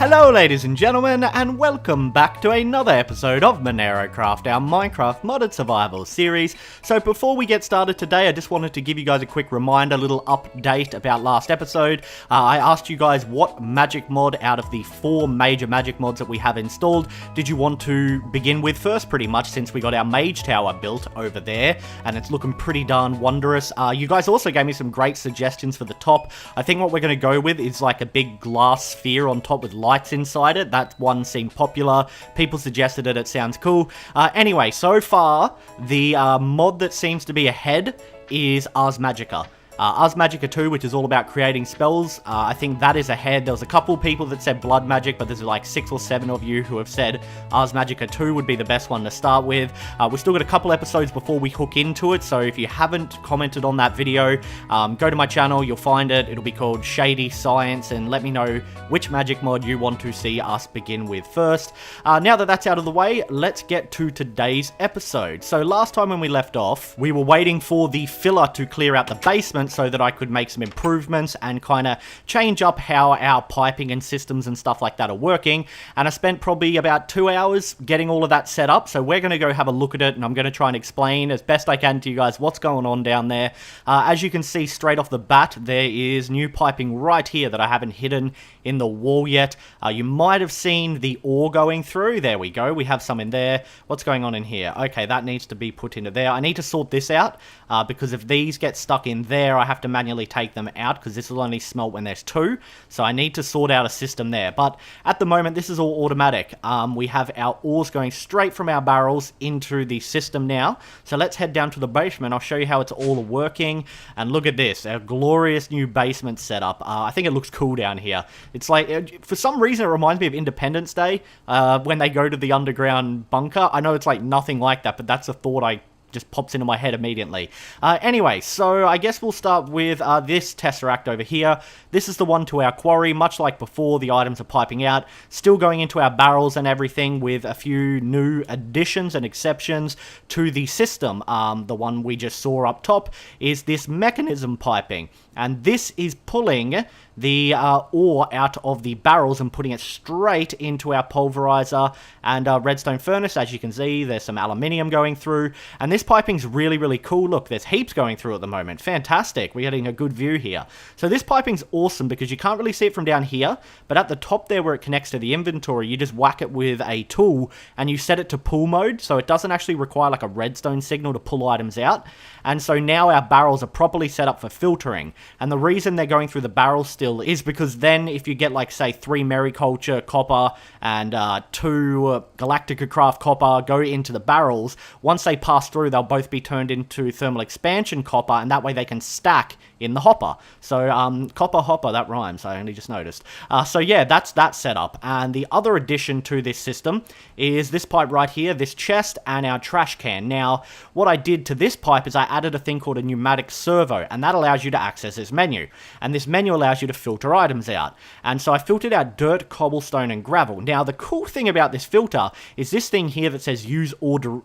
Hello ladies and gentlemen, and welcome back to another episode of MenaeroCraft, our Minecraft modded survival series. So before we get started today, I just wanted to give you guys a quick reminder, a little update about last episode. I asked you guys what magic mod out of the 4 major magic mods that we have installed did you want to begin with first, pretty much, since we got our mage tower built over there, and it's looking pretty darn wondrous. You guys also gave me some great suggestions for the top. I think what we're going to go with is like a big glass sphere on top with lights inside it. That one seemed popular. People suggested it. It sounds cool. Anyway, so far, the mod that seems to be ahead is Ars Magica. Ars Magica 2, which is all about creating spells, I think that is ahead. There was a couple people that said Blood Magic, but there's like 6 or 7 of you who have said Ars Magica 2 would be the best one to start with. We've still got a couple episodes before we hook into it, so if you haven't commented on that video, go to my channel, you'll find it. It'll be called Shady Science, and let me know which magic mod you want to see us begin with first. Now that that's out of the way, let's get to today's episode. So last time when we left off, we were waiting for the filler to clear out the basement so that I could make some improvements and kind of change up how our piping and systems and stuff like that are working. And I spent probably about 2 hours getting all of that set up, so we're going to go have a look at it, and I'm going to try and explain as best I can to you guys what's going on down there. As you can see straight off the bat, there is new piping right here that I haven't hidden in the wall yet. You might have seen the ore going through. There we go. We have some in there. What's going on in here? Okay, that needs to be put into there. I need to sort this out because if these get stuck in there, I have to manually take them out because this will only smelt when there's 2. So I need to sort out a system there. But at the moment, this is all automatic. We have our ores going straight from our barrels into the system now. So let's head down to the basement. I'll show you how it's all working. And look at this, our glorious new basement setup. I think it looks cool down here. It's like, for some reason, it reminds me of Independence Day when they go to the underground bunker. I know it's like nothing like that, but that's a thought I just pops into my head immediately. Anyway, so I guess we'll start with this Tesseract over here. This is the one to our quarry. Much like before, the items are piping out, still going into our barrels and everything, with a few new additions and exceptions to the system. The one we just saw up top is this mechanism piping, and this is pulling the ore out of the barrels and putting it straight into our pulverizer and redstone furnace. As you can see, there's some aluminium going through, and this piping's really, really cool. Look, there's heaps going through at the moment. Fantastic. We're getting a good view here. So this piping's awesome because you can't really see it from down here, but at the top there where it connects to the inventory, you just whack it with a tool and you set it to pull mode, so it doesn't actually require like a redstone signal to pull items out. And so now our barrels are properly set up for filtering, and the reason they're going through the barrels still is because then if you get like, say, 3 MenaeroCulture copper and 2 Galactica-Craft copper go into the barrels, once they pass through, they'll both be turned into thermal expansion copper, and that way they can stack in the hopper. So copper hopper, that rhymes, I only just noticed. So yeah, that's that setup. And the other addition to this system is this pipe right here, this chest, and our trash can. Now, what I did to this pipe is I added a thing called a pneumatic servo, and that allows you to access this menu. And this menu allows you to filter items out. And so I filtered out dirt, cobblestone, and gravel. Now, the cool thing about this filter is this thing here that says use ore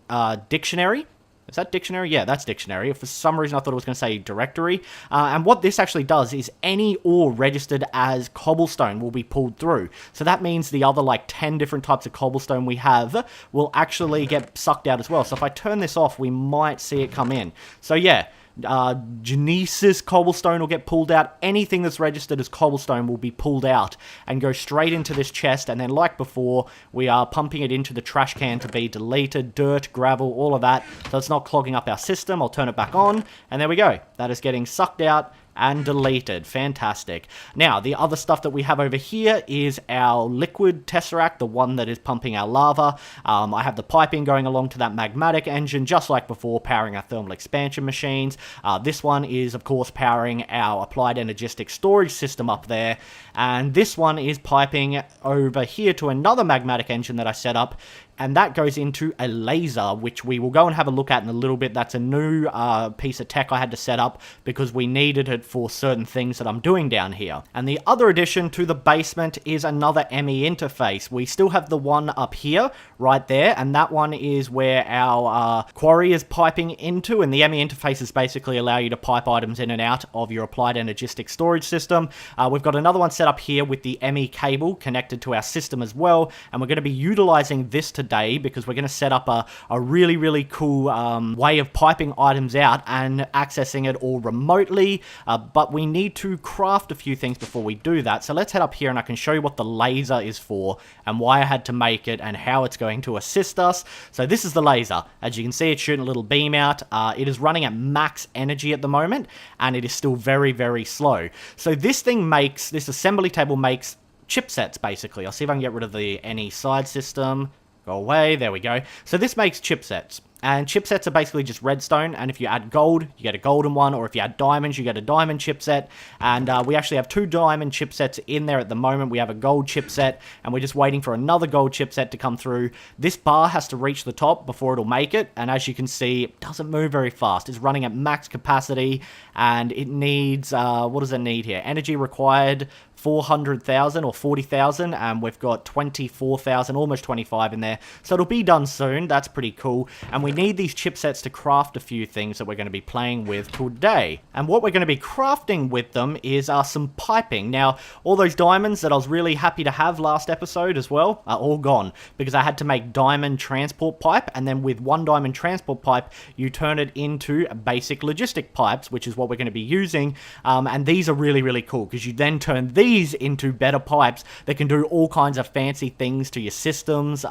dictionary. Is that dictionary? Yeah, that's dictionary. For some reason, I thought it was going to say directory. And what this actually does is any ore registered as cobblestone will be pulled through. So that means the other like 10 different types of cobblestone we have will actually get sucked out as well. So if I turn this off, we might see it come in. So yeah, Genesis cobblestone will get pulled out. Anything that's registered as cobblestone will be pulled out and go straight into this chest, and then like before, we are pumping it into the trash can to be deleted. Dirt, gravel, all of that, so it's not clogging up our system. I'll turn it back on, and there we go. That is getting sucked out and deleted. Fantastic. Now, the other stuff that we have over here is our liquid Tesseract, the one that is pumping our lava. I have the piping going along to that magmatic engine, just like before, powering our thermal expansion machines. This one is, of course, powering our applied energistic storage system up there. And this one is piping over here to another magmatic engine that I set up, and that goes into a laser, which we will go and have a look at in a little bit. That's a new piece of tech I had to set up because we needed it for certain things that I'm doing down here. And the other addition to the basement is another ME interface. We still have the one up here, right there, and that one is where our quarry is piping into, and the ME interfaces basically allow you to pipe items in and out of your applied energistic storage system. We've got another one set up here with the ME cable connected to our system as well, and we're going to be utilizing this today because we're going to set up a really, really cool way of piping items out and accessing it all remotely, but we need to craft a few things before we do that. So let's head up here and I can show you what the laser is for and why I had to make it and how it's going to assist us. So this is the laser. As you can see, it's shooting a little beam out. It is running at max energy at the moment, and it is still very, very slow. So this assembly table makes chipsets, basically. I'll see if I can get rid of the any side system. Go away, there we go. So this makes chipsets. And chipsets are basically just redstone, and if you add gold, you get a golden one, or if you add diamonds, you get a diamond chipset. And we actually have 2 diamond chipsets in there at the moment. We have a gold chipset, and we're just waiting for another gold chipset to come through. This bar has to reach the top before it'll make it, and as you can see, it doesn't move very fast. It's running at max capacity, and it needs, what does it need here? Energy required, 400,000 or 40,000, and we've got 24,000, almost 25 in there. So it'll be done soon. That's pretty cool. And we need these chipsets to craft a few things that we're going to be playing with today. And what we're going to be crafting with them is some piping. Now, all those diamonds that I was really happy to have last episode as well are all gone because I had to make diamond transport pipe, and then with 1 diamond transport pipe, you turn it into basic logistic pipes, which is what we're going to be using. And these are really, really cool because you then turn these into better pipes that can do all kinds of fancy things to your systems.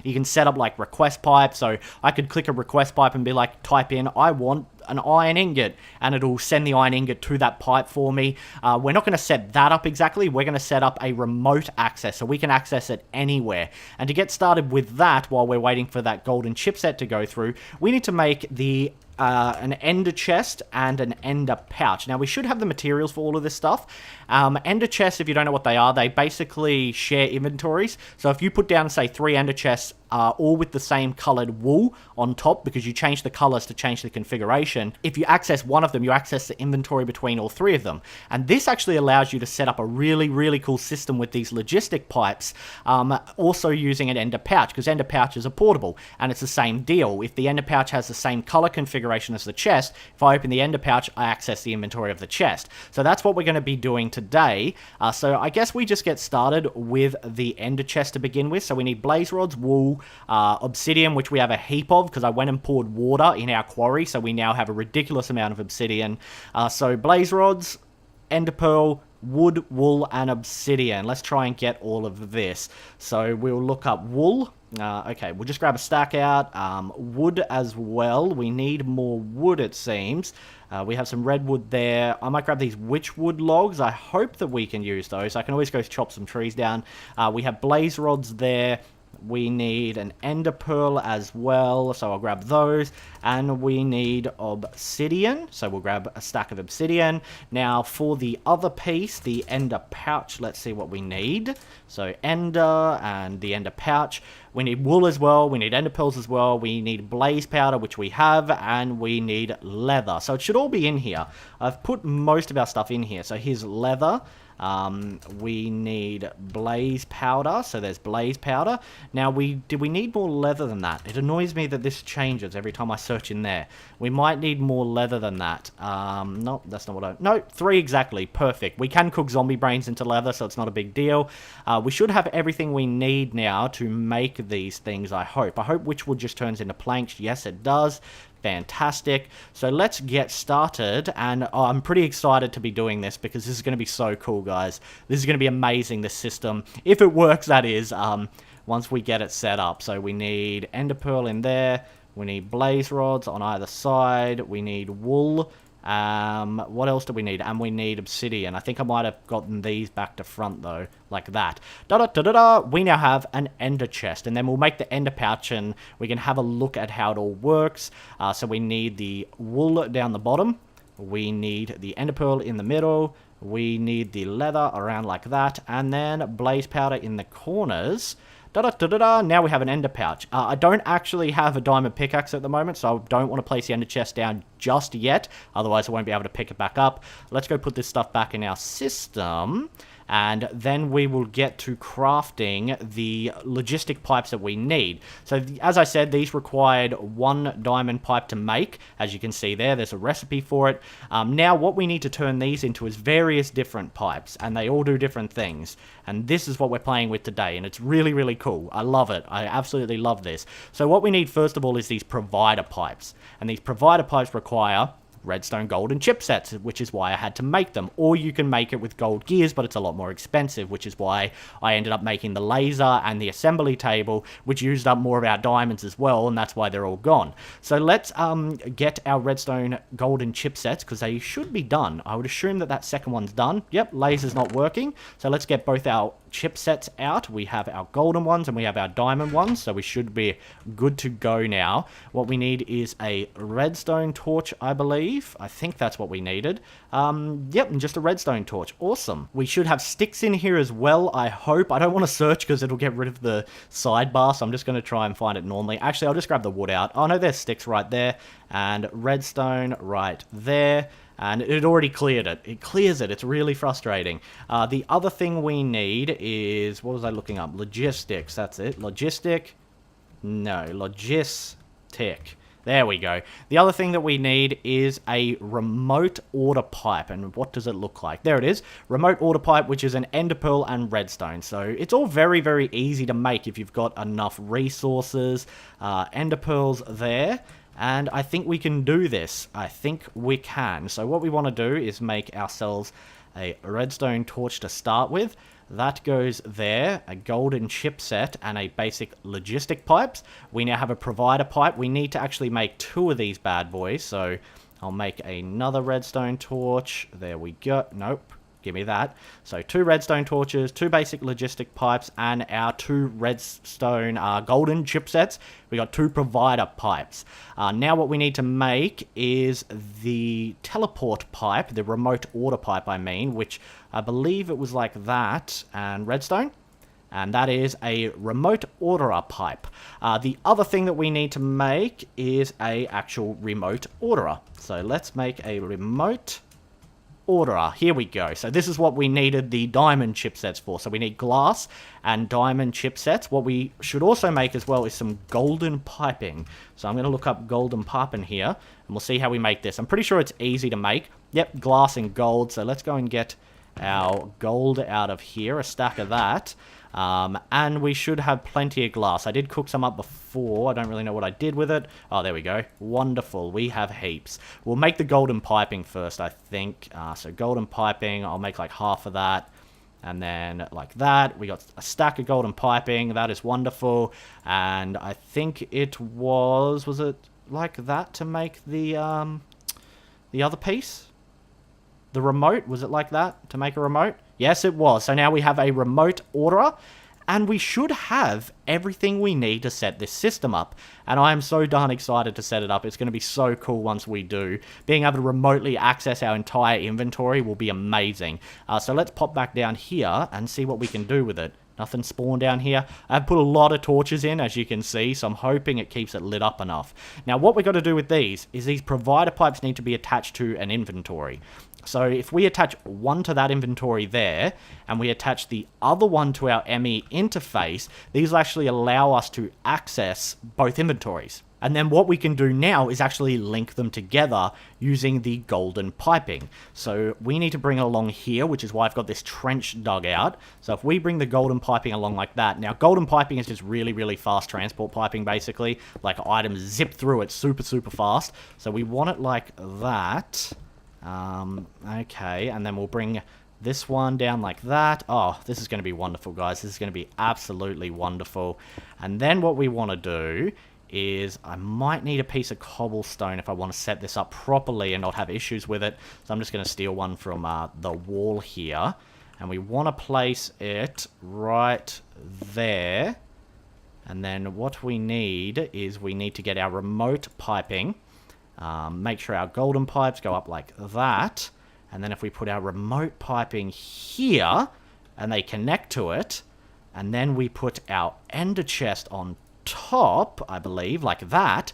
You can set up like request pipes, so I could click a request pipe and be like, type in, I want an iron ingot, and it'll send the iron ingot to that pipe for me. We're not going to set that up exactly. We're going to set up a remote access, so we can access it anywhere. And to get started with that, while we're waiting for that golden chipset to go through, we need to make the an ender chest and an ender pouch. Now, we should have the materials for all of this stuff. Ender chests, if you don't know what they are, they basically share inventories. So if you put down, say, 3 ender chests, all with the same colored wool on top, because you change the colors to change the configuration, if you access one of them, you access the inventory between all 3 of them. And this actually allows you to set up a really, really cool system with these logistic pipes, also using an ender pouch, because ender pouches are portable, and it's the same deal. If the ender pouch has the same color configuration as the chest, if I open the ender pouch, I access the inventory of the chest. So that's what we're going to be doing today. So I guess we just get started with the ender chest to begin with. So we need blaze rods, wool, obsidian, which we have a heap of because I went and poured water in our quarry, so we now have a ridiculous amount of obsidian. So blaze rods, ender pearl, wood, wool, and obsidian. Let's try and get all of this. So we'll look up wool. Okay, we'll just grab a stack out. Wood as well. We need more wood, it seems. We have some redwood there. I might grab these witchwood logs. I hope that we can use those. I can always go chop some trees down. We have blaze rods there. We need an ender pearl as well, so I'll grab those. And we need obsidian, so we'll grab a stack of obsidian. Now for the other piece, the ender pouch, let's see what we need. So ender and the ender pouch. We need wool as well, we need ender pearls as well, we need blaze powder, which we have, and we need leather. So it should all be in here. I've put most of our stuff in here. So here's leather. We need blaze powder, so there's blaze powder. Now, do we need more leather than that? It annoys me that this changes every time I search in there. We might need more leather than that. No, that's not what I... No, 3 exactly. Perfect. We can cook zombie brains into leather, so it's not a big deal. We should have everything we need now to make these things, I hope. I hope witchwood just turns into planks. Yes, it does. Fantastic. So let's get started, and I'm pretty excited to be doing this because this is going to be so cool, guys. This is going to be amazing, this system. If it works, that is, once we get it set up. So we need ender pearl in there. We need blaze rods on either side. We need wool. What else do we need? And we need obsidian. I think I might have gotten these back to front though, like that. Da-da-da-da-da. We now have an ender chest, and then we'll make the ender pouch and we can have a look at how it all works. So we need the wool down the bottom. We need the ender pearl in the middle. We need the leather around like that, and then blaze powder in the corners. Da-da-da-da-da. Now we have an ender pouch. I don't actually have a diamond pickaxe at the moment, so I don't want to place the ender chest down just yet. Otherwise, I won't be able to pick it back up. Let's go put this stuff back in our system. And then we will get to crafting the logistic pipes that we need. So, as I said, these required 1 diamond pipe to make. As you can see there's a recipe for it. Now, what we need to turn these into is various different pipes, and they all do different things. And this is what we're playing with today, and it's really, really cool. I love it. I absolutely love this. So what we need, first of all, is these provider pipes. And these provider pipes require redstone, gold, and chipsets, which is why I had to make them. Or you can make it with gold gears, but it's a lot more expensive, which is why I ended up making the laser and the assembly table, which used up more of our diamonds as well, and that's why they're all gone. So let's get our redstone, gold, and chipsets, because they should be done. I would assume that second one's done. Yep, laser's not working. So let's get both our chipsets out. We have our golden ones and we have our diamond ones, so we should be good to go now. What we need is a redstone torch, I believe. I think that's what we needed. Yep, and just a redstone torch. Awesome. We should have sticks in here as well, I hope. I don't want to search because it'll get rid of the sidebar, so I'm just going to try and find it normally. Actually, I'll just grab the wood out. Oh no, there's sticks right there, and redstone right there. And it already cleared it. It clears it. It's really frustrating. The other thing we need is... What was I looking up? Logistics. That's it. Logistic. No. Logistic. There we go. The other thing that we need is a remote order pipe. And what does it look like? There it is. Remote order pipe, which is an ender pearl and redstone. So it's all very, very easy to make if you've got enough resources. Ender pearls there. And I think we can do this. I think we can. So what we want to do is make ourselves a redstone torch to start with. That goes there, a golden chipset, and a basic logistic pipes. We now have a provider pipe. We need to actually make 2 of these bad boys. So I'll make another redstone torch. There we go. Nope. Give me that. So 2 redstone torches, 2 basic logistic pipes, and our 2 redstone golden chipsets. We got 2 provider pipes. Now what we need to make is the teleport pipe, the remote order pipe I mean, which I believe it was like that, and redstone. And that is a remote orderer pipe. The other thing that we need to make is a actual remote orderer. So let's make a remote orderer. Here we go. So this is what we needed the diamond chipsets for. So we need glass and diamond chipsets. What we should also make as well is some golden piping. So I'm going to look up golden piping here, and we'll see how we make this. I'm pretty sure it's easy to make. Yep, glass and gold. So let's go and get our gold out of here, a stack of that. And we should have plenty of glass. I did cook some up before. I don't really know what I did with it. Oh, there we go. Wonderful. We have heaps. We'll make the golden piping first, I think. So golden piping, I'll make like half of that. And then like that. We got a stack of golden piping. That is wonderful. And I think it was it like that to make the other piece? The remote, was it like that to make a remote? Yes, it was. So now we have a remote orderer, and we should have everything we need to set this system up. And I am so darn excited to set it up. It's going to be so cool once we do. Being able to remotely access our entire inventory will be amazing. So let's pop back down here and see what we can do with it. Nothing spawned down here. I've put a lot of torches in, as you can see, so I'm hoping it keeps it lit up enough. Now, what we've got to do with these is these provider pipes need to be attached to an inventory. So if we attach one to that inventory there, and we attach the other one to our ME interface, these will actually allow us to access both inventories. And then what we can do now is actually link them together using the golden piping. So we need to bring it along here, which is why I've got this trench dug out. So if we bring the golden piping along like that, now golden piping is just really, really fast transport piping basically. Like items zip through it super, super fast. So we want it like that. Okay, and then we'll bring this one down like that. Oh, this is going to be wonderful, guys. This is going to be absolutely wonderful. And then what we want to do is I might need a piece of cobblestone if I want to set this up properly and not have issues with it. So I'm just going to steal one from the wall here. And we want to place it right there. And then what we need is we need to get our remote piping. Make sure our golden pipes go up like that. And then if we put our remote piping here and they connect to it, and then we put our ender chest on top, I believe, like that.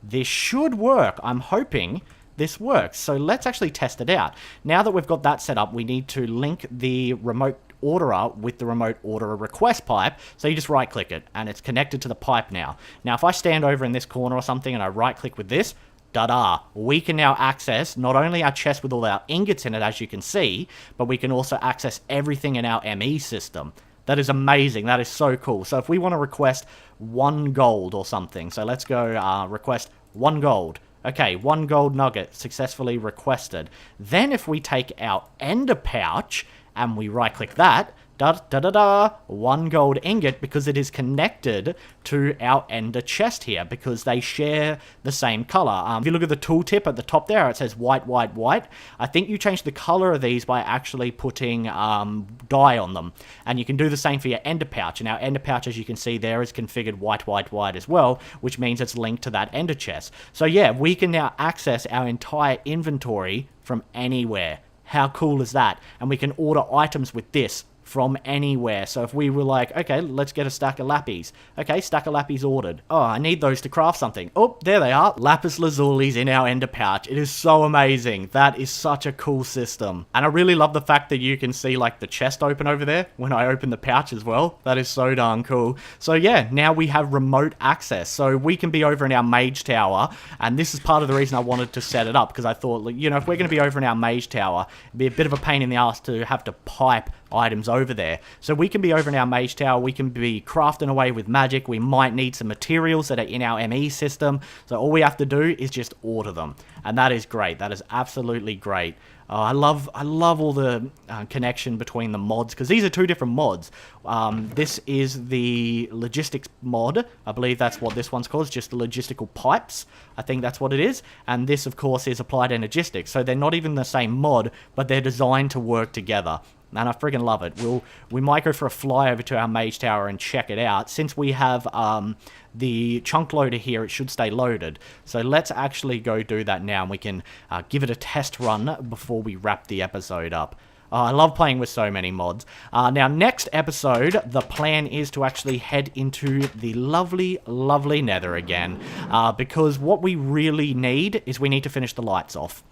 This should work. I'm hoping this works. So let's actually test it out. Now that we've got that set up, we need to link the remote orderer with the remote orderer request pipe. So you just right click it and it's connected to the pipe now. Now if I stand over in this corner or something and I right click with this, da-da, we can now access not only our chest with all our ingots in it, as you can see, but we can also access everything in our ME system. That is amazing. That is so cool. So if we want to request 1 gold or something, so let's go request 1 gold. Okay, 1 gold nugget successfully requested. Then if we take our ender pouch and we right click that, 1 gold ingot, because it is connected to our ender chest here, because they share the same color. If you look at the tooltip at the top there, it says white, white, white. I think you change the color of these by actually putting dye on them. And you can do the same for your ender pouch. And our ender pouch, as you can see there, is configured white, white, white as well, which means it's linked to that ender chest. So yeah, we can now access our entire inventory from anywhere. How cool is that? And we can order items with this from anywhere. So if we were like, okay, let's get a stack of lappies. Okay, stack of lappies ordered. Oh, I need those to craft something. Oh, there they are. Lapis lazulis in our ender pouch. It is so amazing. That is such a cool system. And I really love the fact that you can see like the chest open over there when I open the pouch as well. That is so darn cool. So yeah, now we have remote access. So we can be over in our mage tower. And this is part of the reason I wanted to set it up, because I thought, you know, if we're going to be over in our mage tower, it'd be a bit of a pain in the ass to have to pipe items over there. So we can be over in our mage tower, we can be crafting away with magic, we might need some materials that are in our ME system, so all we have to do is just order them. And that is great. That is absolutely great. I love all the connection between the mods, because these are 2 different mods. This is the logistics mod. I believe that's what this one's called. It's just the logistical pipes. I think that's what it is. And this, of course, is applied energistics. So they're not even the same mod, but they're designed to work together. And I friggin' love it. We might go for a fly over to our mage tower and check it out. Since we have the chunk loader here, it should stay loaded. So let's actually go do that now, and we can give it a test run before we wrap the episode up. I love playing with so many mods. Now, next episode, the plan is to actually head into the lovely, lovely nether again. Because what we really need is we need to finish the lights off.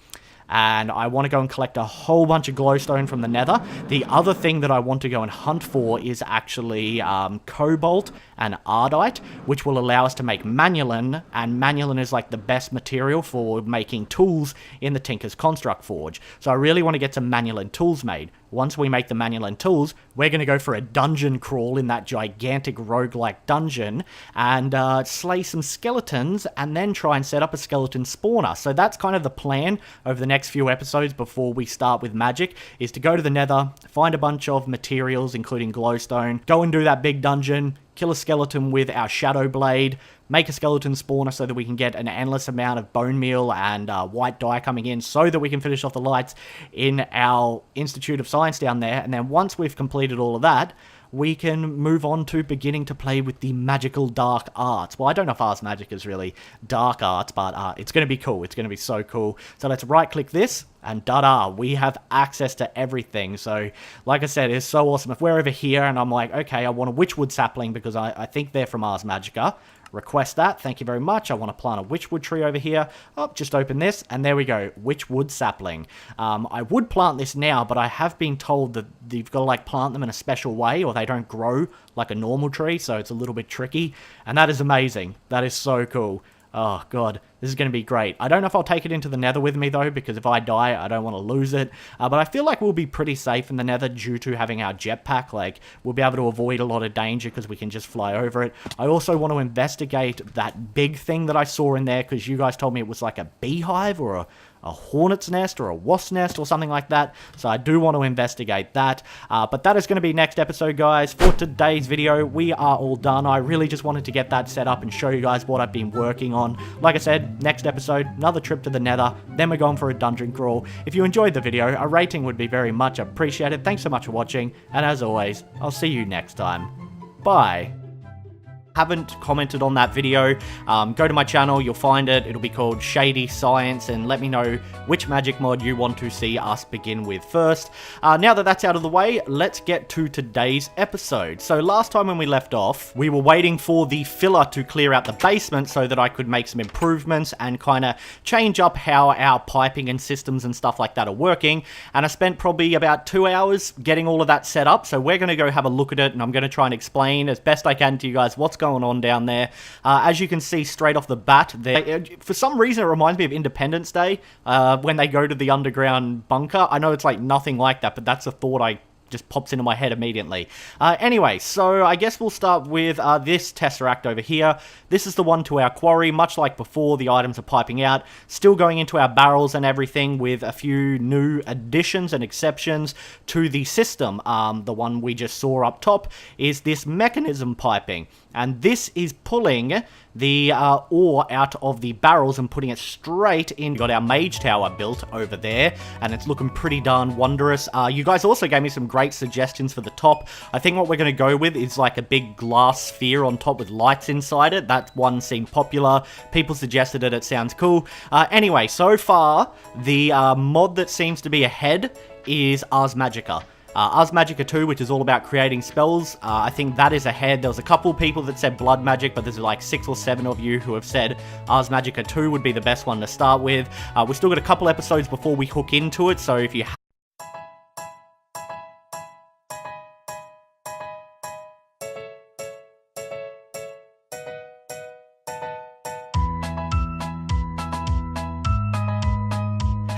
And I want to go and collect a whole bunch of glowstone from the nether. The other thing that I want to go and hunt for is actually cobalt and ardite, which will allow us to make manulin, and manulin is like the best material for making tools in the Tinker's Construct Forge. So I really want to get some manulin tools made. Once we make the manulin tools, we're going to go for a dungeon crawl in that gigantic roguelike dungeon and slay some skeletons and then try and set up a skeleton spawner. So that's kind of the plan over the next few episodes before we start with magic, is to go to the nether, find a bunch of materials including glowstone, go and do that big dungeon, kill a skeleton with our shadow blade, make a skeleton spawner so that we can get an endless amount of bone meal and white dye coming in so that we can finish off the lights in our Institute of Science down there. And then once we've completed all of that, we can move on to beginning to play with the magical dark arts. Well, I don't know if Ars Magic is really dark arts, but it's going to be cool. It's going to be so cool. So let's right-click this, and da-da, we have access to everything. So, like I said, it's so awesome. If we're over here and I'm like, okay, I want a witchwood sapling because I think they're from Ars Magica. Request that. Thank you very much. I want to plant a witchwood tree over here. Oh, just open this, and there we go. Witchwood sapling. I would plant this now, but I have been told that you've got to like plant them in a special way, or they don't grow like a normal tree, so it's a little bit tricky. And that is amazing. That is so cool. Oh, God. This is going to be great. I don't know if I'll take it into the nether with me, though, because if I die, I don't want to lose it. But I feel like we'll be pretty safe in the nether due to having our jetpack. Like, we'll be able to avoid a lot of danger because we can just fly over it. I also want to investigate that big thing that I saw in there, because you guys told me it was like a beehive or a hornet's nest or a wasp's nest or something like that. So I do want to investigate that. But that is going to be next episode, guys. For today's video, we are all done. I really just wanted to get that set up and show you guys what I've been working on. Like I said, next episode, another trip to the nether, then we're going for a dungeon crawl. If you enjoyed the video, a rating would be very much appreciated. Thanks so much for watching, and as always, I'll see you next time. Bye. Haven't commented on that video, go to my channel, you'll find it. It'll be called Shady Science, and let me know which magic mod you want to see us begin with first. Now that that's out of the way, let's get to today's episode. So last time when we left off, we were waiting for the filler to clear out the basement so that I could make some improvements and kind of change up how our piping and systems and stuff like that are working. And I spent probably about 2 hours getting all of that set up, so we're going to go have a look at it, and I'm going to try and explain as best I can to you guys what's going on down there. As you can see straight off the bat there, for some reason it reminds me of Independence Day, when they go to the underground bunker. I know it's like nothing like that, but that's a thought I just pops into my head immediately. Anyway, so I guess we'll start with this Tesseract over here. This is the one to our quarry. Much like before, the items are piping out, still going into our barrels and everything, with a few new additions and exceptions to the system. The one we just saw up top is this mechanism piping, and this is pulling the ore out of the barrels and putting it straight in. We've got our mage tower built over there, and it's looking pretty darn wondrous. You guys also gave me some great suggestions for the top. I think what we're going to go with is like a big glass sphere on top with lights inside it. That one seemed popular. People suggested it. It sounds cool. Anyway, so far, the mod that seems to be ahead is Ars Magica. Ars Magica 2, which is all about creating spells, I think that is ahead. There was a couple people that said Blood Magic, but there's like 6 or 7 of you who have said Ars Magica 2 would be the best one to start with. We've still got a couple episodes before we hook into it, so if you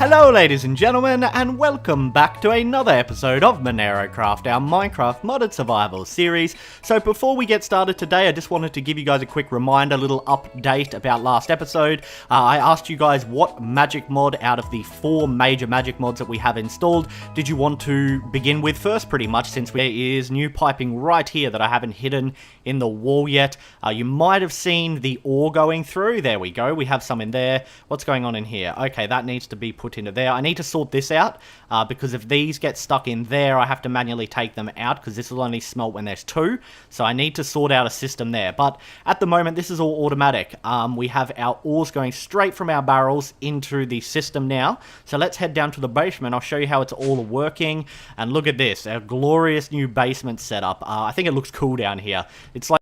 Hello ladies and gentlemen, and welcome back to another episode of MenaeroCraft, our Minecraft modded survival series. So before we get started today, I just wanted to give you guys a quick reminder, a little update about last episode. I asked you guys what magic mod out of the 4 major magic mods that we have installed did you want to begin with first, pretty much, since there is new piping right here that I haven't hidden in the wall yet. You might have seen the ore going through. There we go, we have some in there. What's going on in here? Okay, that needs to be put into there. I need to sort this out because if these get stuck in there, I have to manually take them out because this will only smelt when there's 2. So I need to sort out a system there. But at the moment, this is all automatic. We have our ores going straight from our barrels into the system now. So let's head down to the basement. I'll show you how it's all working. And look at this, a glorious new basement setup. I think it looks cool down here. It's like